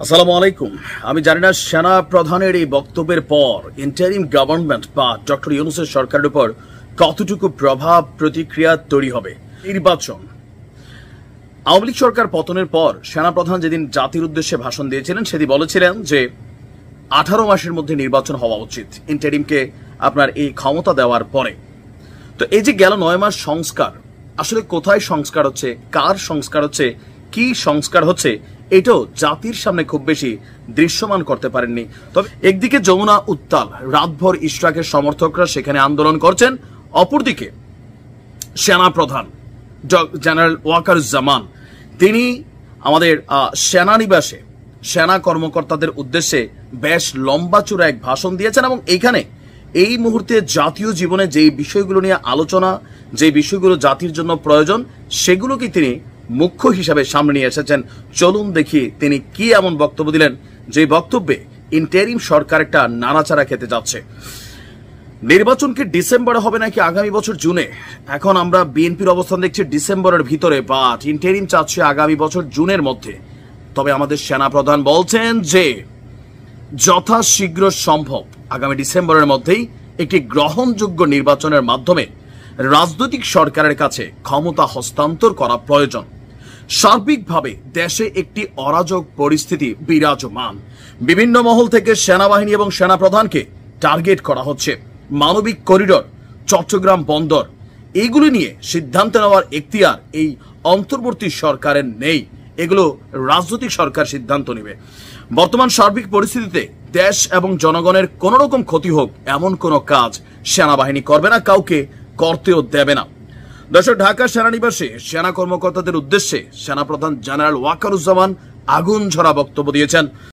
আসসালামু আলাইকুম। আমি জানি না সেনা প্রধানের এই বক্তব্যের পর ইন্টারিম গভর্নমেন্ট বা ডক্টর ইউনূসের সরকারের উপর কতটুকু প্রভাব প্রতিক্রিয়া তৈরি হবে। নির্বাচন, আওয়ামী লীগ সরকার পতনের পর সেনাপ্রধান যেদিন জাতির উদ্দেশ্যে ভাষণ দিয়েছিলেন সেদিন বলেছিলেন যে 18 মাসের মধ্যে নির্বাচন হওয়া উচিত ইন্টারিমকে আপনার এই ক্ষমতা দেওয়ার পরে। তো এই যে গেল 9 মাস সংস্কার, আসলে কোথায় সংস্কার হচ্ছে, কার সংস্কার হচ্ছে, কি সংস্কার হচ্ছে, এটাও জাতির সামনে খুব বেশি দৃশ্যমান করতে পারেননি। তবে একদিকে যমুনা উত্তাল, রাতভর ইশরাকের সমর্থকরা সেখানে আন্দোলন করছেন, অপরদিকে সেনা প্রধান জেনারেল ওয়াকারুজ্জামান তিনি আমাদের সেনানিবাসে সেনা কর্মকর্তাদের উদ্দেশ্যে বেশ লম্বা চূড়া এক ভাষণ দিয়েছেন এবং এইখানে এই মুহূর্তে জাতীয় জীবনে যেই বিষয়গুলো নিয়ে আলোচনা, যে বিষয়গুলো জাতির জন্য প্রয়োজন, সেগুলোকে তিনি মুখ্য হিসাবে সামনে নিয়ে এসেছেন। চলুন দেখি তিনি কি এমন বক্তব্য দিলেন যে বক্তব্যে ইন্টারিম সরকার একটা নাড়াচাড়া খেতে যাচ্ছে। নির্বাচন কি ডিসেম্বরে হবে নাকি আগামী বছর জুনে? এখন আমরা বিএনপির অবস্থান দেখছি ডিসেম্বরের ভিতরে, বাট ইন্টারিম চাচ্ছে আগামী বছর জুনের মধ্যে। তবে আমাদের সেনাপ্রধান বলছেন যে যথাশীঘ্র সম্ভব আগামী ডিসেম্বরের মধ্যেই একটি গ্রহণযোগ্য নির্বাচনের মাধ্যমে রাজনৈতিক সরকারের কাছে ক্ষমতা হস্তান্তর করা প্রয়োজন। সার্বিকভাবে দেশে একটি অরাজক পরিস্থিতি বিরাজমান। বিভিন্ন মহল থেকে সেনাবাহিনী এবং সেনাপ্রধানকে টার্গেট করা হচ্ছে। মানবিক করিডোর, চট্টগ্রাম বন্দর, এইগুলি নিয়ে সিদ্ধান্ত নেওয়ার এখতিয়ার এই অন্তর্বর্তী সরকারের নেই। এগুলো রাজনৈতিক সরকার সিদ্ধান্ত নেবে। বর্তমান সার্বিক পরিস্থিতিতে দেশ এবং জনগণের কোন রকম ক্ষতি হোক এমন কোন কাজ সেনাবাহিনী করবে না, কাউকে করতেও দেবে না। দর্শক, ঢাকা সেনানিবাসে সেনা কর্মকর্তাদের উদ্দেশ্যে সেনাপ্রধান জেনারেল ওয়াকারুজ্জামান আগুন ঝরা বক্তব্য দিয়েছেন।